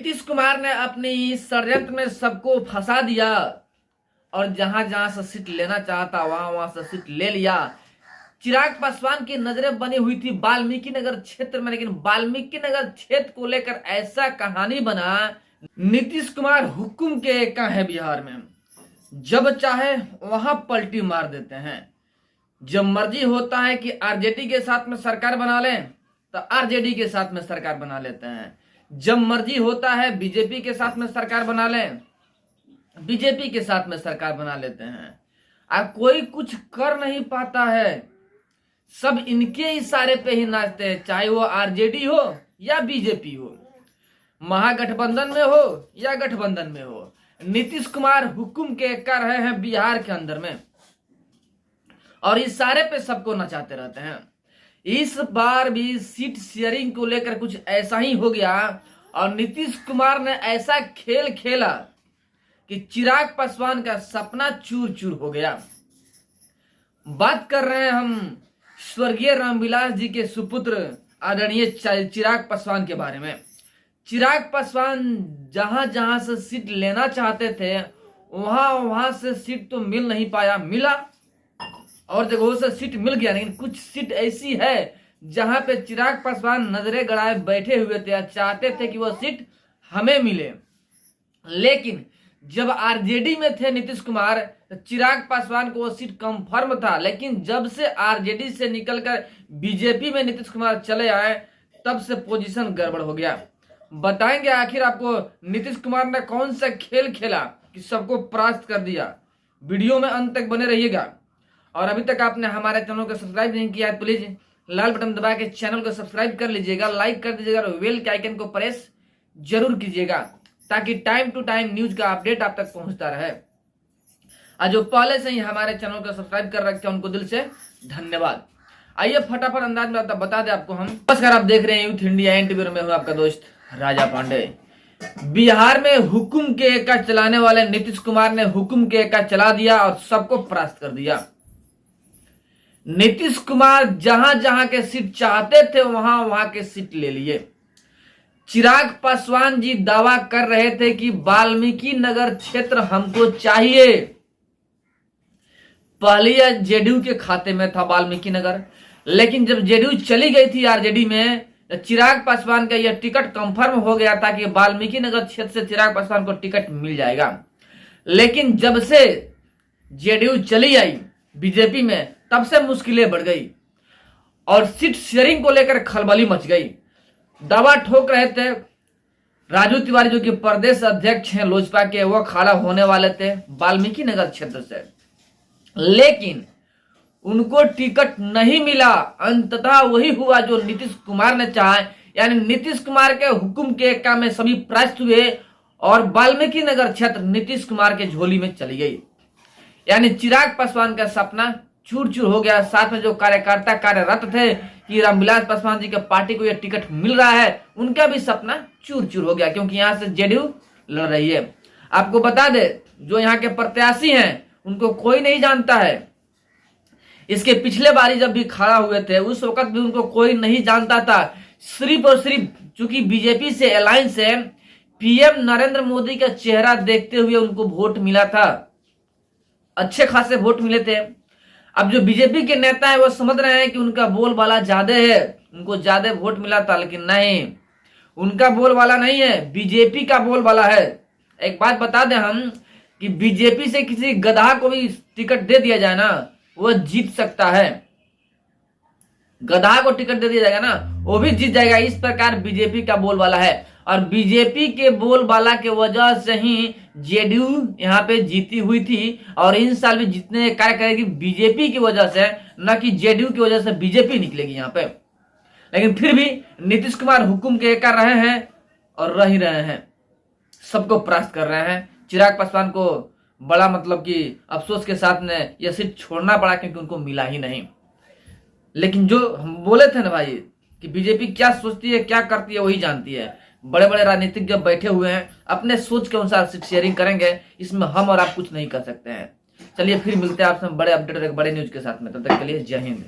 नीतीश कुमार ने अपनी षड्यंत्र में सबको फंसा दिया और जहां जहां से सीट लेना चाहता वहां वहां से सीट ले लिया। चिराग पासवान की नजरें बनी हुई थी वाल्मीकि नगर क्षेत्र में, लेकिन वाल्मीकि नगर क्षेत्र को लेकर ऐसा कहानी बना। नीतीश कुमार हुक्म के एका है बिहार में, जब चाहे वहां पलटी मार देते हैं। जब मर्जी होता है कि आरजेडी के साथ में सरकार बना लें तो आरजेडी के साथ में सरकार बना लेते हैं। जब मर्जी होता है बीजेपी के साथ में सरकार बना लें, बीजेपी के साथ में सरकार बना लेते हैं। अब कोई कुछ कर नहीं पाता है, सब इनके इशारे पे ही नाचते हैं, चाहे वो आरजेडी हो या बीजेपी हो, महागठबंधन में हो या गठबंधन में हो। नीतीश कुमार हुक्म के कर रहे हैं बिहार के अंदर में और इशारे पे सबको नचाते रहते हैं। इस बार भी सीट शेयरिंग को लेकर कुछ ऐसा ही हो गया और नीतीश कुमार ने ऐसा खेल खेला कि चिराग पासवान का सपना चूर चूर हो गया। बात कर रहे हैं हम स्वर्गीय रामविलास जी के सुपुत्र आदरणीय चिराग पासवान के बारे में। चिराग पासवान जहां जहां से सीट लेना चाहते थे वहां वहां से सीट तो मिल नहीं पाया, मिला और जगहों से सीट मिल गया, लेकिन कुछ सीट ऐसी है जहां पे चिराग पासवान नजरें गड़ाए बैठे हुए थे, चाहते थे कि वह सीट हमें मिले। लेकिन जब आरजेडी में थे नीतीश कुमार तो चिराग पासवान को वो सीट कंफर्म था, लेकिन जब से आरजेडी से निकलकर बीजेपी में नीतीश कुमार चले आए तब से पोजीशन गड़बड़ हो गया। बताएंगे आखिर आपको नीतीश कुमार ने कौन सा खेल खेला कि सबको परास्त कर दिया। वीडियो में अंत तक बने रहिएगा और अभी तक आपने हमारे चैनल को सब्सक्राइब नहीं किया है प्लीज लाल बटन दबा के चैनल को सब्सक्राइब कर लीजिएगा, लाइक कर दीजिएगा और बेल के आइकन को प्रेस जरूर कीजिएगा ताकि टाइम टू टाइम न्यूज का अपडेट आप तक पहुंचता रहे। आज जो पहले से ही हमारे चैनल को सब्सक्राइब कर रखे हैं उनको दिल से धन्यवाद। आइए फटाफट अंदाज में बता दें आपको हम। नमस्कार, आप देख रहे हैं यूथ इंडिया एंटी ब्यूरो में हूं आपका दोस्त राजा पांडे। बिहार में हुक्म के एका चलाने वाले नीतीश कुमार ने हुक्म के एका चला दिया और सबको परास्त कर दिया। नीतीश कुमार जहां जहां के सीट चाहते थे वहां वहां के सीट ले लिए। चिराग पासवान जी दावा कर रहे थे कि वाल्मीकि नगर क्षेत्र हमको चाहिए। पहले यह जेडीयू के खाते में था वाल्मीकि नगर, लेकिन जब जेडीयू चली गई थी आरजेडी में तो चिराग पासवान का यह टिकट कंफर्म हो गया था कि वाल्मीकि नगर क्षेत्र से चिराग पासवान को टिकट मिल जाएगा। लेकिन जब से जेडीयू चली आई बीजेपी में तब से मुश्किलें बढ़ गई और सीट शेयरिंग को लेकर खलबली मच गई। दावा ठोक रहे थे राजू तिवारी जो कि प्रदेश अध्यक्ष हैं लोजपा के, वो खड़ा होने वाले थे वाल्मीकि नगर क्षेत्र से, लेकिन उनको टिकट नहीं मिला। अंततः वही हुआ जो नीतीश कुमार ने चाहा, यानी नीतीश कुमार के हुक्म के एका में सभी परास्त हुए और वाल्मीकि नगर क्षेत्र नीतीश कुमार के झोली में चली गई। यानी चिराग पासवान का सपना चूर चूर हो गया। साथ में जो कार्यकर्ता कार्यरत थे कि रामविलास पासवान जी के पार्टी को यह टिकट मिल रहा है, उनका भी सपना चूर चूर हो गया, क्योंकि यहां से जेडीयू लड़ रही है। आपको बता दे जो यहाँ के प्रत्याशी हैं उनको कोई नहीं जानता है। इसके पिछले बारी जब भी खड़ा हुए थे उस वक्त भी उनको कोई नहीं जानता था। सिर्फ और सिर्फ चूंकि बीजेपी से अलायंस है, पीएम नरेंद्र मोदी का चेहरा देखते हुए उनको वोट मिला था, अच्छे खासे वोट मिले थे। अब जो बीजेपी के नेता है वो समझ रहे हैं कि उनका बोलबाला ज्यादा है, उनको ज्यादा वोट मिला था, लेकिन नहीं, उनका बोलबाला नहीं है, बीजेपी का बोलबाला है। एक बात बता दें हम कि बीजेपी से किसी गधा को भी टिकट दे दिया जाए ना वो जीत सकता है। गधा को टिकट दे दिया जाएगा ना वो भी जीत जाएगा। इस प्रकार बीजेपी का बोलबाला है और बीजेपी के बोलबाला के वजह से ही जेडीयू यहाँ पे जीती हुई थी और इन साल भी जितने कार्य करेगी बीजेपी की वजह से, न कि जेडीयू की वजह से बीजेपी निकलेगी यहाँ पे। लेकिन फिर भी नीतीश कुमार हुक्म के कर रहे हैं और रह ही रहे हैं, सबको परास्त कर रहे हैं। चिराग पासवान को बड़ा मतलब कि अफसोस के साथ में यह सीट छोड़ना पड़ा क्योंकि उनको मिला ही नहीं। लेकिन जो हम बोले थे ना भाई कि बीजेपी क्या सोचती है क्या करती है वही जानती है। बड़े बड़े राजनीतिक जब बैठे हुए हैं अपने सोच के अनुसार सीट शेयरिंग करेंगे, इसमें हम और आप कुछ नहीं कर सकते हैं। चलिए फिर मिलते हैं आपसे बड़े अपडेट और एक बड़े न्यूज के साथ में, तब तक के लिए जय हिंद।